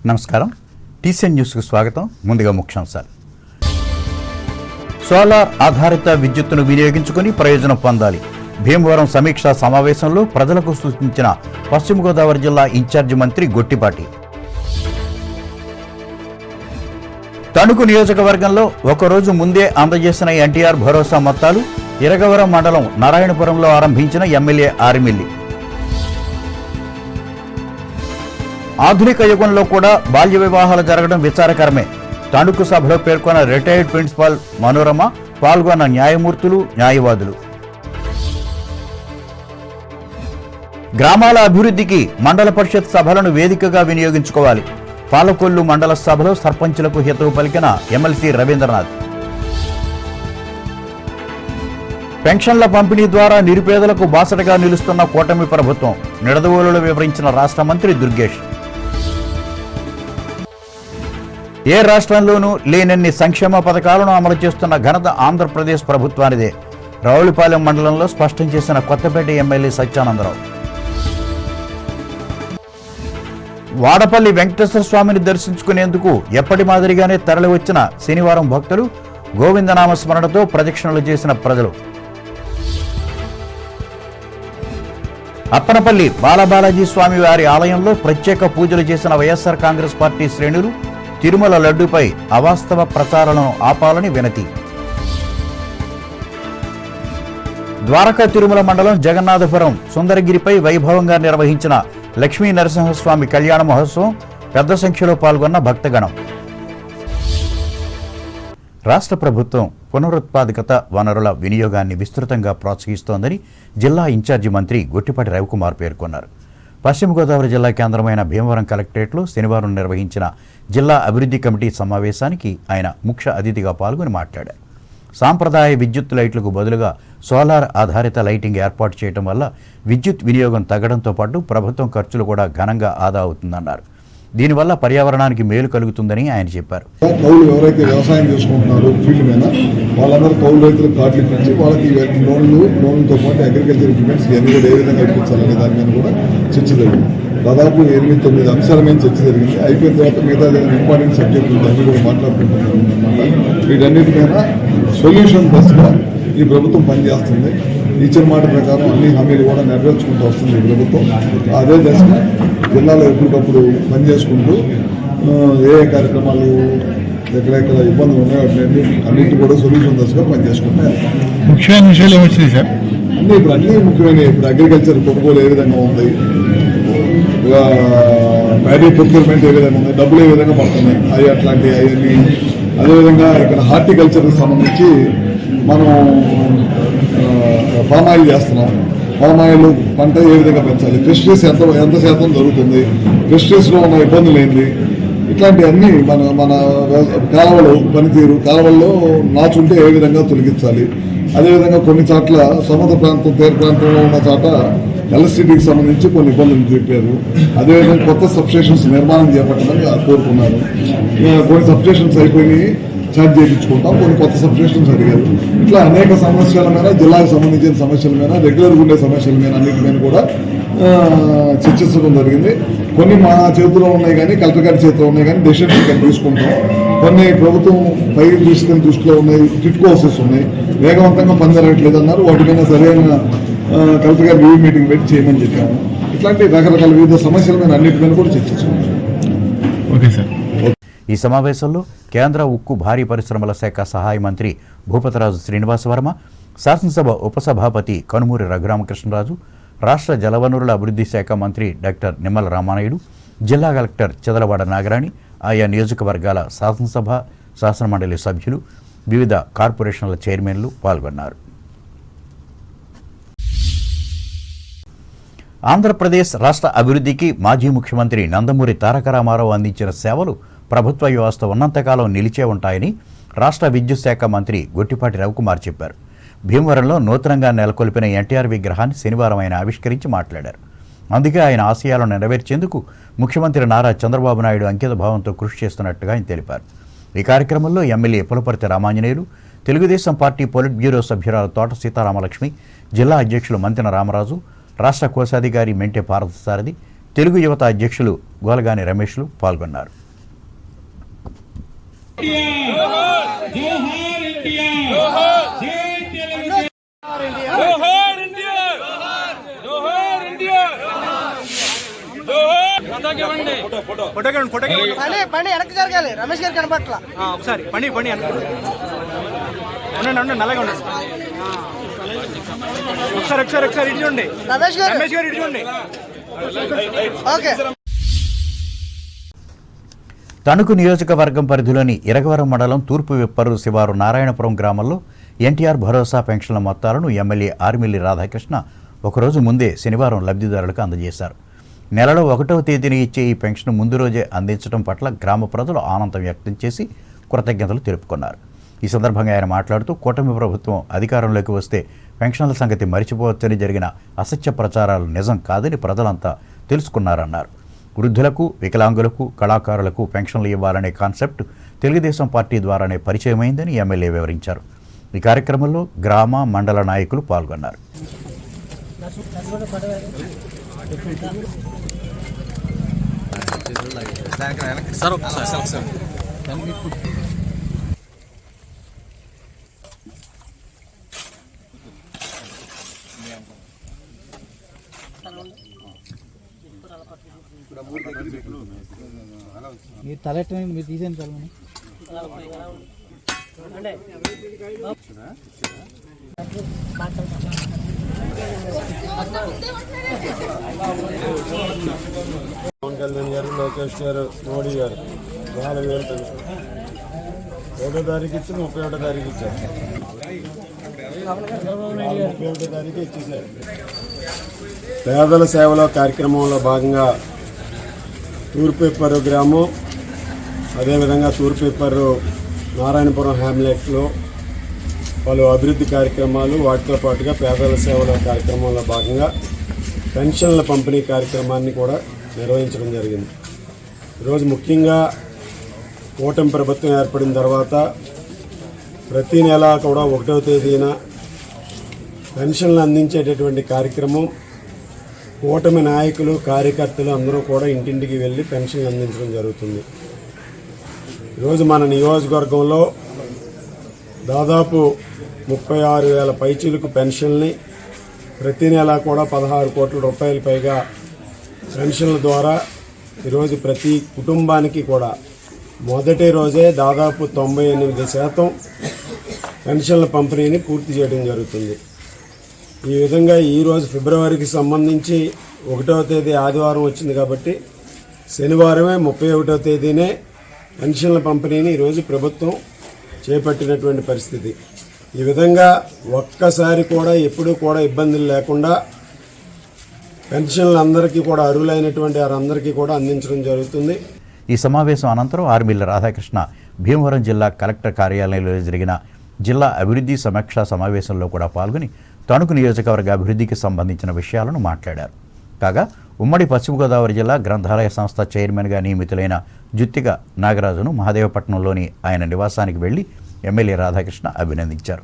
నమస్కారం. టీసీఎన్ న్యూస్కు స్వాగతం. ముందుగా ముఖ్యాంశాలు. సోలార్ ఆధారిత విద్యుత్తును వినియోగించుకుని ప్రయోజనం పొందాలి. భీమవరం సమీక్షా సమావేశంలో ప్రజలకు సూచించిన పశ్చిమ గోదావరి జిల్లా ఇన్ఛార్జి మంత్రి గొట్టిపాటి. తణుకు నియోజకవర్గంలో ఒకరోజు ముందే అందజేసిన ఎన్టీఆర్ భరోసా మొత్తాలు. ఇరగవరం మండలం నారాయణపురంలో ఆరంభించిన ఎమ్మెల్యే ఆర్మిల్లి. ఆధునిక యుగంలో కూడా బాల్య వివాహాలు జరగడం విచారకరమే. తణుకు సభలో పేర్కొన్న రిటైర్డ్ ప్రిన్సిపాల్ మనోరమ, పాల్గొన్న న్యాయమూర్తులు, న్యాయవాదులు. గ్రామాల అభివృద్ధికి మండల పరిషత్ సభలను వేదికగా వినియోగించుకోవాలి. పాలకొల్లు మండల సభలో సర్పంచులకు హితవు పలికిన ఎమ్మెల్సీ రవీంద్రనాథ్. పెన్షన్ల పంపిణీ ద్వారా నిరుపేదలకు బాసటగా నిలుస్తున్న కూటమి ప్రభుత్వం. నిడదవోలులో వివరించిన రాష్ట్ర మంత్రి దుర్గేష్. ఏ రాష్ట్రంలోనూ లేనన్ని సంక్షేమ పథకాలను అమలు చేస్తున్న ఘనత ఆంధ్రప్రదేశ్ ప్రభుత్వానిదే. రావులపాలెం మండలంలో స్పష్టం చేసిన కొత్తపేట ఎమ్మెల్యే సత్యానందరావు. వాడపల్లి వెంకటేశ్వర స్వామిని దర్శించుకునేందుకు ఎప్పటి మాదిరిగానే తరలివచ్చిన శనివారం భక్తులు గోవిందనామ స్మరణతో ప్రదక్షిణలు చేసిన ప్రజలు. అప్పనపల్లి బాలబాలాజీ స్వామి వారి ఆలయంలో ప్రత్యేక పూజలు చేసిన వైఎస్ఆర్ కాంగ్రెస్ పార్టీ శ్రేణులు. తిరుమల లడ్డూపై అవాస్తవ ప్రచారాలను ఆపాలని వినతి. ద్వారకా తిరుమల మండలం జగన్నాథపురం సుందరగిరిపై వైభవంగా నిర్వహించిన లక్ష్మీ నరసింహస్వామి కళ్యాణ మహోత్సవం. పెద్ద సంఖ్యలో పాల్గొన్న భక్తగణం. రాష్ట్ర ప్రభుత్వం పునరుత్పాదకత వనరుల వినియోగాన్ని విస్తృతంగా ప్రోత్సహిస్తోందని జిల్లా ఇన్ఛార్జి మంత్రి గొట్టిపాటి రవికుమార్ పేర్కొన్నారు. పశ్చిమ గోదావరి జిల్లా కేంద్రమైన భీమవరం కలెక్టరేట్లో శనివారం నిర్వహించిన జిల్లా అభివృద్ధి కమిటీ సమావేశానికి ఆయన ముఖ్య అతిథిగా పాల్గొని మాట్లాడారు. సాంప్రదాయ విద్యుత్ లైట్లకు బదులుగా సోలార్ ఆధారిత లైటింగ్ ఏర్పాటు చేయడం వల్ల విద్యుత్ వినియోగం తగ్గడంతో పాటు ప్రభుత్వం ఖర్చులు కూడా ఘనంగా ఆదా అవుతుందన్నారు. దీనివల్ల పర్యావరణానికి మేలు కలుగుతుందని ఆయన చెప్పారు. కౌలు ఎవరైతే వ్యవసాయం చేసుకుంటున్నారో ఫీల్డ్ మీద వాళ్ళందరూ కౌలు రైతులకు కార్డులు ఇప్పించి వాళ్ళకి లోన్లతో పాటు అగ్రికల్చర్ ఇంప్లిమెంట్స్ ఇవన్నీ కూడా ఏ విధంగా ఇప్పించాలనే దాని మీద కూడా చర్చ జరిగింది. దాదాపు 8-9 అంశాల మీద చర్చ జరిగింది. అయిపోయిన తర్వాత మిగతా ఇంపార్టెంట్ సబ్జెక్టులు అన్నీ కూడా మాట్లాడుకుంటున్నారు అన్నమాట. వీటన్నిటి మీద సొల్యూషన్ బస్గా ఈ ప్రభుత్వం పనిచేస్తుంది. ఇచ్చిన మాట ప్రకారం అన్ని హామీలు కూడా నెరవేర్చుకుంటూ వస్తుంది ఈ ప్రభుత్వం. అదే దశగా జిల్లాలో ఎప్పటికప్పుడు పనిచేసుకుంటూ ఏ కార్యక్రమాలు ఎక్కడెక్కడ ఇబ్బందులు ఉన్నాయో అన్నింటి కూడా సొల్యూషన్ దశగా పనిచేసుకుంటారు. ముఖ్యమైన విషయాలు ఏమొచ్చినాయి సార్? అన్నీ ముఖ్యమైన ఇప్పుడు అగ్రికల్చర్ కొనుగోలు ఏ విధంగా ఉంది, ప్యాడీ ప్రొక్యూర్మెంట్ ఏ విధంగా ఉంది, డబ్బులు ఏ విధంగా పడుతున్నాయి అవి అట్లాంటివి అవన్నీ. అదేవిధంగా ఇక్కడ హార్టికల్చర్కి సంబంధించి మనం పామ్ ఆయిల్ చేస్తున్నాం. పామ్ ఆయిల్ పంట ఏ విధంగా పెంచాలి, ఫిషరీస్ ఎంత శాతం జరుగుతుంది, ఫిషరీస్లో ఉన్న ఇబ్బందులు ఏంటి, ఇట్లాంటివన్నీ మన కాలువలు పనితీరు, కాలువల్లో నాచుంటే ఏ విధంగా తొలగించాలి. అదేవిధంగా కొన్ని చోట్ల సముద్ర ప్రాంతం, తీర ప్రాంతంలో ఉన్న చోట ఎలక్ట్రిసిటీకి సంబంధించి కొన్ని ఇబ్బందులు చెప్పారు. అదేవిధంగా కొత్త సబ్స్టేషన్స్ నిర్మాణం చేపట్టమని కోరుకున్నారు. కొన్ని సబ్స్టేషన్స్ అయిపోయినాయి, ఛార్జ్ చేయించుకుంటాం. కొన్ని కొత్త సబ్స్టేషన్స్ అడిగారు. ఇట్లా అనేక సమస్యల మీద, జిల్లాకు సంబంధించిన సమస్యల మీద, రెగ్యులర్గా ఉండే సమస్యల మీద అన్నిటి మీద కూడా చర్చించడం జరిగింది. కొన్ని మా చేతిలో ఉన్నాయి కానీ, కలెక్టర్ గారి చేతిలో ఉన్నాయి కానీ డెసిషన్స్ ఇక్కడ తీసుకుంటాం. కొన్ని ప్రభుత్వం పై తీసుకుని దృష్టిలో ఉన్నాయి, కిట్ కోర్సెస్ ఉన్నాయి, వేగవంతంగా పని జరగట్లేదు అన్నారు. వాటికైనా సరైన కలెక్టర్ గారు రివ్యూ మీటింగ్ పెట్టి చేయమని చెప్పాము. ఇట్లాంటి రకరకాల వివిధ సమస్యల మీద అన్నిటి మీద కూడా చర్చించుకుంటాం. Okay sir. ఈ సమావేశంలో కేంద్ర ఉక్కు భారీ పరిశ్రమల శాఖ సహాయ మంత్రి భూపతిరాజు శ్రీనివాసవర్మ, శాసనసభ ఉపసభాపతి కనుమూరి రఘురామకృష్ణరాజు, రాష్ట్ర జలవనరుల అభివృద్ధి శాఖ మంత్రి డాక్టర్ నిమ్మల రామానాయుడు, జిల్లా కలెక్టర్ చెదలవాడ నాగరాణి, ఆయా నియోజకవర్గాల శాసనసభ, శాసనమండలి సభ్యులు, వివిధ కార్పొరేషన్ల చైర్మన్లు పాల్గొన్నారు. ఆంధ్రప్రదేశ్ రాష్ట్ర అభివృద్ధికి మాజీ ముఖ్యమంత్రి నందమూరి తారక రామారావు అందించిన సేవలు ప్రభుత్వ వ్యవస్థ ఉన్నంతకాలం నిలిచే ఉంటాయని రాష్ట్ర విద్యుత్ శాఖ మంత్రి గొట్టిపాటి రవికుమార్ చెప్పారు. భీమవరంలో నూతనంగా నెలకొల్పిన ఎన్టీఆర్ విగ్రహాన్ని శనివారం ఆయన ఆవిష్కరించి మాట్లాడారు. అందుకే ఆయన ఆశయాలను నెరవేర్చేందుకు ముఖ్యమంత్రి నారా చంద్రబాబు నాయుడు అంకిత భావంతో కృషి చేస్తున్నట్టుగా ఆయన తెలిపారు. ఈ కార్యక్రమంలో MLA Pulaparthi Ramanjaneyulu, Telugu Desam party polit bureau సభ్యురాలు తోట సీతారామలక్ష్మి, జిల్లా అధ్యక్షులు మంతెన రామరాజు, రాష్ట్ర కోశాధికారి మెంటే పార్థసారథి, తెలుగు యువత అధ్యక్షులు గోలగాని రమేష్లు పాల్గొన్నారు. పండి వెనక్కి జరగాలి. రమేష్ గారు కనపట్ల ఒకసారి పండి నల్లగా ఉండండి. ఒకసారి ఇటు చూడండి. రమేష్ గారు ఇటు చూడండి. ఓకే. తణుకు నియోజకవర్గం పరిధిలోని ఇరగవరం మండలం తూర్పు విప్పరు శివారు నారాయణపురం గ్రామంలో ఎన్టీఆర్ భరోసా పెన్షన్ల మొత్తాలను ఎమ్మెల్యే ఆర్మిల్లి రాధాకృష్ణ ఒకరోజు ముందే శనివారం లబ్ధిదారులకు అందజేశారు. నెలలో 1వ తేదీన ఇచ్చే ఈ పెన్షన్ ముందు రోజే అందించడం పట్ల గ్రామ ప్రజలు ఆనందం వ్యక్తం చేసి కృతజ్ఞతలు తెలుపుకున్నారు. ఈ సందర్భంగా ఆయన మాట్లాడుతూ కూటమి ప్రభుత్వం అధికారంలోకి వస్తే పెన్షన్ల సంగతి మరిచిపోవచ్చని జరిగిన అసత్య ప్రచారాలు నిజం కాదని ప్రజలంతా తెలుసుకున్నారన్నారు. వృద్ధులకు, వికలాంగులకు, కళాకారులకు పెన్షన్లు ఇవ్వాలనే కాన్సెప్ట్ తెలుగుదేశం పార్టీ ద్వారానే పరిచయమైందని ఎమ్మెల్యే వివరించారు. ఈ కార్యక్రమంలో గ్రామ, మండల నాయకులు పాల్గొన్నారు. మీరు తలెట్టమే మీరు తీసేయండి తలని. పవన్ కళ్యాణ్ గారు, లోకేష్ గారు, మోడీ గారు 4,000 పెన్షన్ 1వ తారీఖు ఇచ్చి 31వ తారీఖు ఇచ్చారు. 31వ తారీఖు ఇచ్చేసారు. పేదల సేవలో కార్యక్రమంలో భాగంగా తూర్పుపర్రు గ్రామం, అదేవిధంగా తూర్పుపర్రు నారాయణపురం హ్యామ్లెట్లో పలు అభివృద్ధి కార్యక్రమాలు, వాటితో పాటుగా పేదల సేవల కార్యక్రమంలో భాగంగా పెన్షన్ల పంపిణీ కార్యక్రమాన్ని కూడా నిర్వహించడం జరిగింది. ఈరోజు ముఖ్యంగా కూటమి ప్రభుత్వం ఏర్పడిన తర్వాత ప్రతి నెల కూడా 1వ తేదీన పెన్షన్లు అందించేటటువంటి కార్యక్రమం కూటమి నాయకులు, కార్యకర్తలు అందరూ కూడా ఇంటింటికి వెళ్ళి పెన్షన్లు అందించడం జరుగుతుంది. ఈరోజు మన నియోజకవర్గంలో దాదాపు 36,000 పైచీలకు పెన్షన్ని ప్రతి నెల కూడా 16 కోట్ల రూపాయల పైగా పెన్షన్ల ద్వారా ఈరోజు ప్రతి కుటుంబానికి కూడా మొదటి రోజే దాదాపు 98% పెన్షన్ల పంపిణీని పూర్తి చేయడం జరుగుతుంది. ఈ విధంగా ఈరోజు ఫిబ్రవరికి సంబంధించి 1వ తేదీ ఆదివారం వచ్చింది కాబట్టి శనివారమే 31వ తేదీనే పెన్షన్ల పంపిణీని ఈరోజు ప్రభుత్వం చేపట్టినటువంటి పరిస్థితి. ఈ విధంగా ఒక్కసారి కూడా ఎప్పుడూ కూడా ఇబ్బందులు లేకుండా పెన్షన్లు అందరికీ కూడా అర్హులైనటువంటి వారందరికీ కూడా అందించడం జరుగుతుంది. ఈ సమావేశం అనంతరం ఆర్మిల్లి రాధాకృష్ణ భీమవరం జిల్లా కలెక్టర్ కార్యాలయంలో జరిగిన జిల్లా అభివృద్ధి సమీక్షా సమావేశంలో కూడా పాల్గొని తణుకు నియోజకవర్గ అభివృద్ధికి సంబంధించిన విషయాలను మాట్లాడారు. కాగా ఉమ్మడి పశ్చిమ గోదావరి జిల్లా గ్రంథాలయ సంస్థ చైర్మన్గా నియమితులైన జుత్తిక నాగరాజును మహదేవపట్నంలోని ఆయన నివాసానికి వెళ్లి ఎమ్మెల్యే రాధాకృష్ణ అభినందించారు.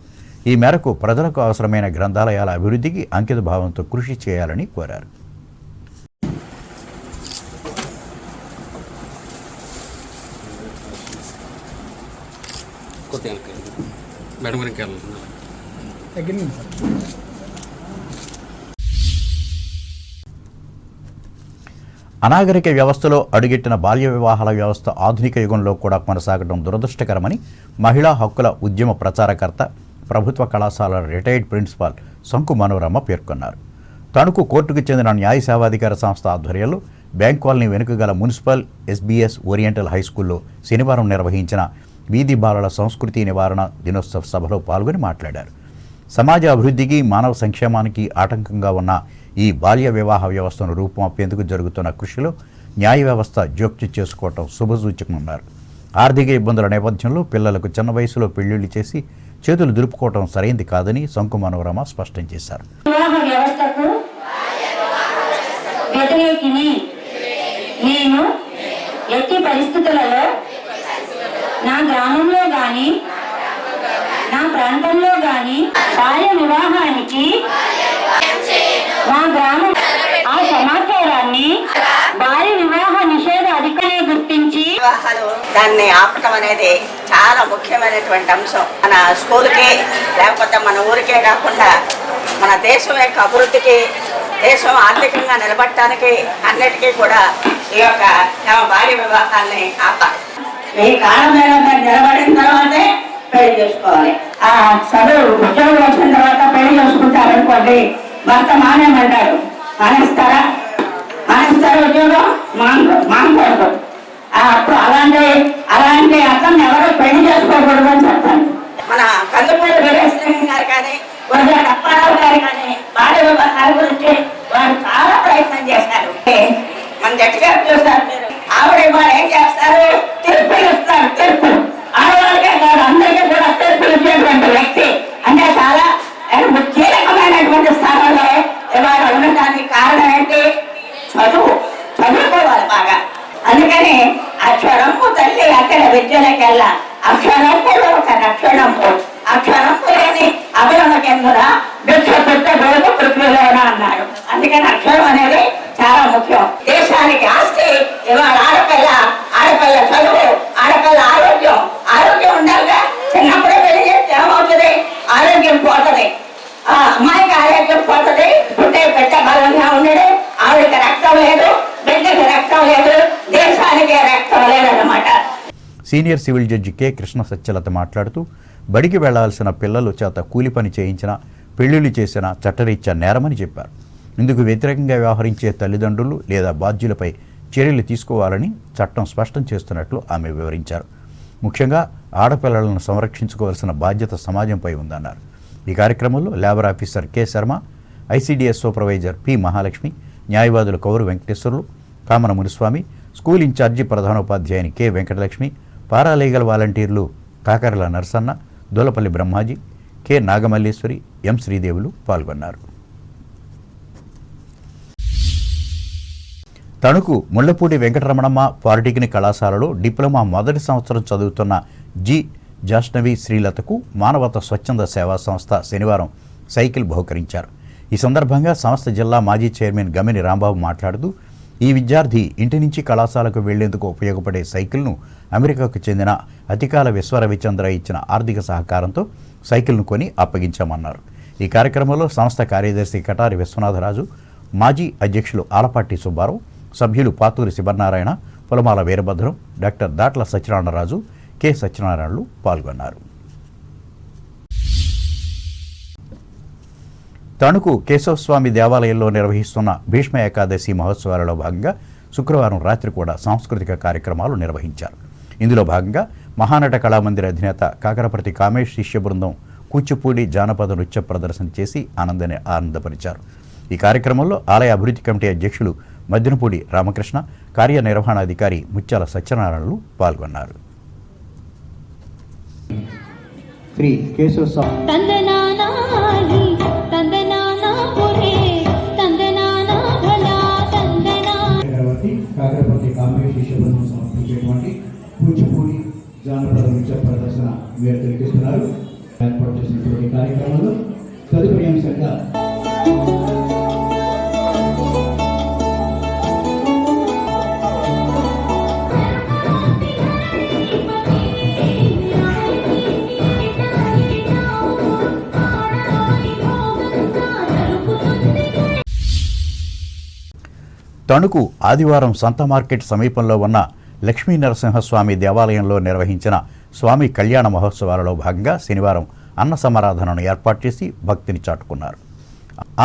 ఈ మేరకు ప్రజలకు అవసరమైన గ్రంథాలయాల అభివృద్ధికి అంకిత భావంతో కృషి చేయాలని కోరారు. అనాగరిక వ్యవస్థలో అడుగెట్టిన బాల్య వివాహాల వ్యవస్థ ఆధునిక యుగంలో కూడా కొనసాగడం దురదృష్టకరమని మహిళా హక్కుల ఉద్యమ ప్రచారకర్త, ప్రభుత్వ కళాశాల రిటైర్డ్ ప్రిన్సిపాల్ సంకు మనోరమ పేర్కొన్నారు. తణుకు కోర్టుకు చెందిన న్యాయ సేవాధికార సంస్థ ఆధ్వర్యంలో బ్యాంక్ కాలనీ వెనుక గల మున్సిపల్ SBS ఓరియంటల్ హైస్కూల్లో శనివారం నిర్వహించిన వీధి బాలల సంస్కృతి నివారణ దినోత్సవ సభలో పాల్గొని మాట్లాడారు. సమాజ అభివృద్ధికి, మానవ సంక్షేమానికి ఆటంకంగా ఉన్న ఈ బాల్య వివాహ వ్యవస్థను రూపుమాపేందుకు జరుగుతున్న కృషిలో న్యాయ వ్యవస్థ జోక్యం చేసుకోవటం శుభసూచకమన్నారు. ఆర్థిక ఇబ్బందుల నేపథ్యంలో పిల్లలకు చిన్న వయసులో పెళ్లిళ్లు చేసి చేతులు దులుపుకోవటం సరైంది కాదని సంకు మనోరమ స్పష్టం చేశారు. నేను ఎట్టి పరిస్థితులలో నా గ్రామంలో గాని నా ప్రాంతంలో గాని బాల్య వివాహానికి మా గ్రామం సమాచారాన్ని బాల్య వివాహ నిషేధ అధికారిని గుర్తించి వివాహాలు దాన్ని ఆపటం అనేది చాలా ముఖ్యమైనటువంటి అంశం. మన స్కూల్కి లేకపోతే మన ఊరికే కాకుండా మన దేశం యొక్క అభివృద్ధికి, దేశం ఆర్థికంగా నిలబడటానికి అన్నిటికీ కూడా ఈ యొక్క బాల్య వివాహాన్ని ఆపాలి. ఈ కాలం మీద నిలబడిన తర్వాతే పెళ్లి చేసుకోవాలి. ఆ చదువు ఉద్యోగం వచ్చిన తర్వాత పెళ్లి చేసుకుంటారనుకోండి, భర్త మానేమంటారు. మానేస్తారు ఉద్యోగం మానకూడదు. అప్పుడు అలాంటి అతన్ని ఎవరు పెళ్లి చేసుకోకూడదు అని చెప్తాను. మన కందుకూరి వీరేశలింగం గారు కానీ, గురజాడ అప్పారావు గారు కానీ బాల్య వివాహాల గురించి వారు చాలా ప్రయత్నం చేశారు. మన జడ్జి గారు చూస్తారు మీరు, ఆవిడ వారు ఏం చేస్తారు, తీర్పులు ఇస్తారు. తీర్పులు ఆడవాళ్ళకే కాదు అందరికీ కూడా తీర్పులు ఇచ్చేటువంటి వ్యక్తి. అంటే చాలా కీలకమైనటువంటి స్థానంలో ఇవాళ ఉండటానికి కారణం ఏంటి? చదువుకోవాలి బాగా. అందుకని అక్షరంపు తల్లి అక్కడ విద్యలకెల్లా అక్షరంపులో ఒక రక్షణంపు, అక్షరంపు లేని అభిరమ కింద భిక్ష పుట్టబోదు పృథ్వీలోన అన్నారు. అందుకని అక్షరం అనేది చాలా ముఖ్యం. దేశానికి ఆస్తి ఇవాళ ఆడపిల్ల చదువు, ఆడపిల్ల ఆరోగ్యం ఉండాలిగా. చిన్నప్పుడే పెళ్లి చేస్తే ఏమవుతుంది? ఆరోగ్యం పోతుంది. అమ్మాయికి ఆరోగ్యం పోతుంది. పెట్ట బలంగా ఉండడు, ఆవిడకి రక్తం లేదు, బిడ్డకి రక్తం లేదు, దేశానికి రక్తం లేదన్నమాట. Senior civil judge K Krishna Satyalatha మాట్లాడుతూ బడికి వెళ్లాల్సిన పిల్లల చేత కూలి పని చేయించినా, పెళ్లిళ్లు చేసినా చట్టరీత్యా నేరమని చెప్పారు. ఇందుకు వ్యతిరేకంగా వ్యవహరించే తల్లిదండ్రులు లేదా బాధ్యులపై చర్యలు తీసుకోవాలని చట్టం స్పష్టం చేస్తున్నట్లు ఆమె వివరించారు. ముఖ్యంగా ఆడపిల్లలను సంరక్షించుకోవాల్సిన బాధ్యత సమాజంపై ఉందన్నారు. ఈ కార్యక్రమంలో labour officer K Sharma, ICDS supervisor P Mahalakshmi, న్యాయవాదులు కౌరు వెంకటేశ్వర్లు, కామన మునిస్వామి, స్కూల్ ఇన్ఛార్జి ప్రధానోపాధ్యాయుని కె వెంకటలక్ష్మి, పారాలీగల్ వాలంటీర్లు కాకరల నరసన్న, దూలపల్లి బ్రహ్మాజీ, కె నాగమల్లేశ్వరి, ఎం శ్రీదేవులు పాల్గొన్నారు. తణుకు ముళ్లపూడి వెంకటరమణమ్మ పాలిటెక్నిక్ కళాశాలలో డిప్లొమా మొదటి సంవత్సరం చదువుతున్న జి జాష్నవి శ్రీలతకు మానవత స్వచ్ఛంద సేవా సంస్థ శనివారం సైకిల్ బహుకరించారు. ఈ సందర్భంగా సంస్థ జిల్లా మాజీ చైర్మన్ గమిని రాంబాబు మాట్లాడుతూ, ఈ విద్యార్థి ఇంటి నుంచి కళాశాలకు వెళ్లేందుకు ఉపయోగపడే సైకిల్ను అమెరికాకు చెందిన అతికాల విశ్వరవిచంద్ర ఇచ్చిన ఆర్థిక సహకారంతో సైకిల్ను కొని అప్పగించామన్నారు. ఈ కార్యక్రమంలో సంస్థ కార్యదర్శి కటారి విశ్వనాథరాజు, మాజీ అధ్యక్షులు ఆలపాటి సుబ్బారావు, సభ్యులు పాతూరి శివనారాయణ, పొలమాల వీరభద్రం, డాక్టర్ దాట్ల సత్యనారాయణరాజు, కె సత్యనారాయణలు పాల్గొన్నారు. తణుకు కేశవస్వామి దేవాలయంలో నిర్వహిస్తున్న భీష్మ ఏకాదశి మహోత్సవాలలో భాగంగా శుక్రవారం రాత్రి కూడా సాంస్కృతిక కార్యక్రమాలు నిర్వహించారు. ఇందులో భాగంగా మహానట కళామందిర అధినేత కాకరపర్తి కామేష్ శిష్య బృందం కూచిపూడి జానపద నృత్య ప్రదర్శన చేసి ఆనందపరిచారు. ఈ కార్యక్రమంలో ఆలయ అభివృద్ధి కమిటీ అధ్యక్షులు మద్దినపూడి రామకృష్ణ, కార్యనిర్వహణాధికారి ముత్యాల సత్యనారాయణలు పాల్గొన్నారు. శ్రీ కేశవస్వామి కాకరపర్తి కామేష్ శిష్య బృందం సమర్పించేటువంటి కూచిపూడి జానపద నృత్య ప్రదర్శన మీరు తెలిపిస్తున్నారు. ఏర్పాటు చేసినటువంటి కార్యక్రమంలో తదుపరి అంశంగా తణుకు ఆదివారం సంత మార్కెట్ సమీపంలో ఉన్న లక్ష్మీ నరసింహస్వామి దేవాలయంలో నిర్వహించిన స్వామి కళ్యాణ మహోత్సవాలలో భాగంగా శనివారం అన్న సమారాధనను ఏర్పాటు చేసి భక్తిని చాటుకున్నారు.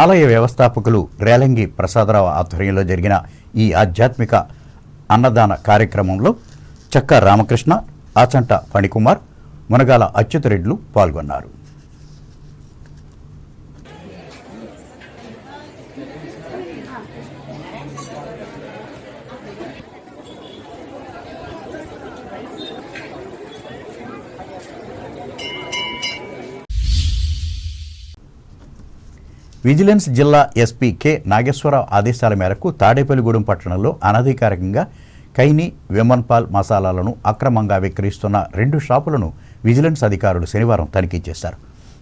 ఆలయ వ్యవస్థాపకులు రేలంగి ప్రసాదరావు ఆధ్వర్యంలో జరిగిన ఈ ఆధ్యాత్మిక అన్నదాన కార్యక్రమంలో చక్క రామకృష్ణ, ఆచంట ఫణికుమార్, మునగాల అచ్యుతరెడ్లు పాల్గొన్నారు. విజిలెన్స్ జిల్లా ఎస్పీ కె నాగేశ్వరరావు ఆదేశాల మేరకు తాడేపల్లిగూడెం పట్టణంలో అనధికారికంగా కైని, వెమన్పాల్ మసాలాలను అక్రమంగా విక్రయిస్తున్న 2 షాపులను విజిలెన్స్ అధికారులు శనివారం తనిఖీ చేశారు.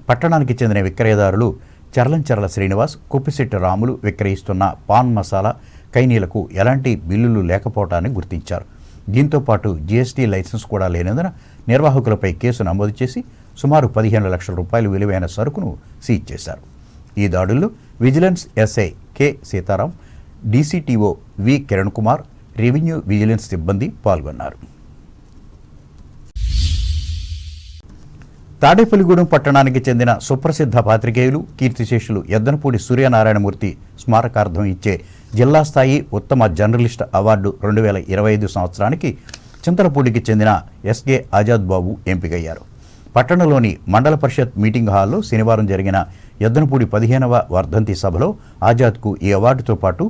పట్టణానికి చెందిన విక్రయదారులు చర్లంచర్ల శ్రీనివాస్, కుప్పిశెట్టి రాములు విక్రయిస్తున్న పాన్ మసాలా కైనీలకు ఎలాంటి బిల్లులు లేకపోవటాన్ని గుర్తించారు. దీంతోపాటు జీఎస్టీ లైసెన్స్ కూడా లేనందున నిర్వాహకులపై కేసు నమోదు చేసి సుమారు 15 లక్షల రూపాయలు విలువైన సరుకును సీజ్ చేశారు. ఈ దాడుల్లో vigilance SI K Sitaram, DCTO వి కిరణ్ కుమార్, రెవెన్యూ విజిలెన్స్ సిబ్బంది పాల్గొన్నారు. తాడేపల్లిగూడెం పట్టణానికి చెందిన సుప్రసిద్ధ పాత్రికేయులు కీర్తిశేషులు ఎద్దనపూడి సూర్యనారాయణమూర్తి స్మారకార్థం ఇచ్చే జిల్లా స్థాయి ఉత్తమ జర్నలిస్ట్ అవార్డు 2025 సంవత్సరానికి చింతలపూడికి చెందిన ఎస్కే ఆజాద్ బాబు ఎంపికయ్యారు. పట్టణంలోని మండల పరిషత్ మీటింగ్ హాల్లో శనివారం జరిగిన ఎద్దనపూడి 15వ వర్ధంతి సభలో ఆజాద్కు ఈ అవార్డుతో పాటు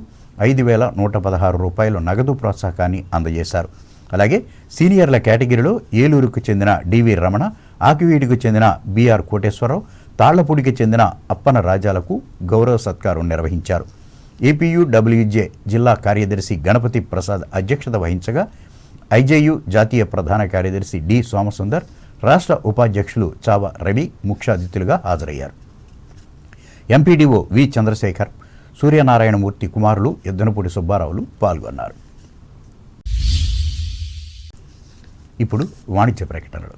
5,116 రూపాయల నగదు ప్రోత్సాహకాన్ని అందజేశారు. అలాగే సీనియర్ల కేటగిరీలో ఏలూరుకు చెందిన డివి రమణ, ఆకివీడికి చెందిన బిఆర్ కోటేశ్వరరావు, తాళ్లపూడికి చెందిన అప్పన రాజాలకు గౌరవ సత్కారం నిర్వహించారు. ఏపీయూడబ్ల్యూజే జిల్లా కార్యదర్శి గణపతి ప్రసాద్ అధ్యక్షత వహించగా ఐజేయు జాతీయ ప్రధాన కార్యదర్శి డి సోమసుందర్, రాష్ట్ర ఉపాధ్యక్షులు చావ రవి ముఖ్య అతిథులుగా హాజరయ్యారు. ఎంపీడీఓ వి చంద్రశేఖర్, సూర్యనారాయణమూర్తి కుమారులు ఎద్దనపూడి సుబ్బారావులు పాల్గొన్నారు. ఇప్పుడు వాణిజ్య ప్రకటనలు.